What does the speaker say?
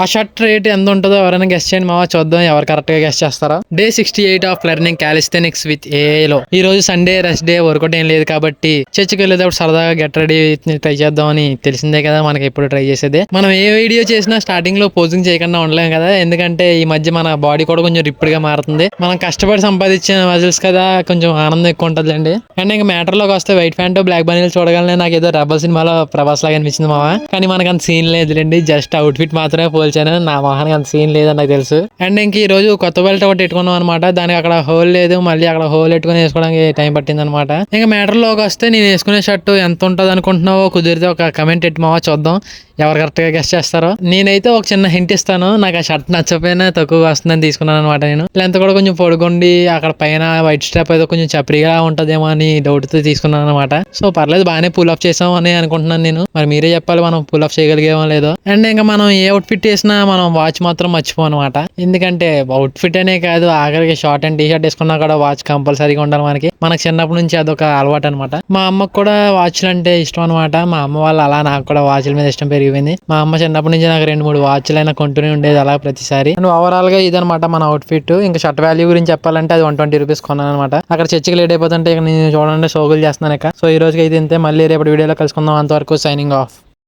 ఆ shirt rate ఎంత ఉంటుందో ఎవరైనా గెస్ట్ చేయండి మావా, చూద్దాం ఎవరు కరెక్ట్ గా గెస్ట్ చేస్తారో. Day 68 of learning calisthenics with AI లో ఈ రోజు సండే రెస్ట్ డే, వర్కౌట్ ఏం లేదు కాబట్టి చర్చికి వెళ్ళేటప్పుడు సరదాగా గెట్ రెడీ ట్రై చేద్దాం అని. తెలిసిందే కదా మనకి ఎప్పుడు ట్రై చేసేది. మనం ఏ వీడియో చేసినా స్టార్టింగ్ లో పోజింగ్ చేయకుండా ఉండలేం కదా, ఎందుకంటే ఈ మధ్య మన బాడీ కూడా కొంచెం రిప్పుడు గా మారుతుంది. మనం కష్టపడి సంపాదించిన మజిల్స్ కదా, కొంచెం ఆనందం ఎక్కువ ఉంటుందండి. అండ్ ఇంకా మ్యాటర్ లోకి వస్తే వైట్ ప్యాంట్ బ్లాక్ బనీలు చూడగానే నాకు ఏదో రెబల్ సినిమాలో ప్రభాస్ లాగా అనిపించింది మావా. కానీ మనకు అంత సీన్ లేదులేండి, జస్ట్ అవుట్ ఫిట్ మాత్రమే పోల్చాను. నా మొహానికి అంత సీన్ లేదని నాకు తెలుసు. అండ్ ఇంక ఈ రోజు కొత్త బెల్ట్ ఒకటి పెట్టుకున్నాం అనమాట. దానికి అక్కడ హోల్ లేదు, మళ్ళీ అక్కడ హోల్ పెట్టుకుని వేసుకోవడానికి టైం పట్టింది అనమాట. ఇంకా మ్యాటర్ లోకి వస్తే నేను వేసుకునే షర్ట్ ఎంత ఉంటుంది అనుకుంటున్నావో, కుదిరితే ఒక కమెంట్ పెట్టి మావా, చూద్దాం ఎవరు కరెక్ట్ గా గెస్ట్ చేస్తారో. నేనైతే ఒక చిన్న హింట్ ఇస్తాను, నాకు ఆ షర్ట్ నచ్చపోయినా తక్కువ వస్తుందని తీసుకున్నాను అనమాట. నేను లెంత్ కూడా కొంచెం పొడుగుండి అక్కడ పైన వైట్ స్ట్రాప్ అయితే కొంచెం చప్రిగా ఉంటదేమో అని డౌట్ తో తీసుకున్నాను అనమాట. సో పర్లేదు, బాగానే పుల్ ఆఫ్ చేసాం అని అనుకుంటున్నాను నేను. మరి మీరే చెప్పాలి మనం పుల్ ఆఫ్ చేయగలిగేమో లేదో. అండ్ ఇంకా మనం ఏ అవుట్ ఫిట్ వేసినా మనం వాచ్ మాత్రం మర్చిపోం అనమాట. ఎందుకంటే అవుట్ ఫిట్ అనే కాదు, ఆఖరికి షార్ట్ అండ్ టీ షర్ట్ వేసుకున్నా కూడా వాచ్ కంపల్సరీగా ఉండాలి మనకి. మనకు చిన్నప్పటి నుంచి అదొక అలవాటు అనమాట. మా అమ్మకు కూడా వాచ్లు అంటే ఇష్టం అనమాట. మా అమ్మ వాళ్ళు అలా నాకు కూడా వాచ్ల మీద ఇష్టం పెరిగిపోయింది. మా అమ్మ చిన్నప్పటి నుంచి నాకు 2-3 వాచ్లు అయినా కొంటూనే ఉండేది అలా ప్రతిసారి. అండ్ ఓవరాల్ గా ఇదనమాట మన అవుట్ ఫిట్. ఇంకా షర్ట్ వాల్యూ గురించి చెప్పాలంటే అది 120 రూపీస్ కొన్నాను అనమాట. అక్కడ చర్చికి లేట్ అయిపోతుంటే ఇక నేను చూడండి సోగులు చేస్తున్నాను ఇక. సో ఈ రోజుకి అయితే ఇంతే, మళ్ళీ రేపటి వీడియోలో కలుసుకుందాం. అంతవరకు సైనింగ్ ఆఫ్.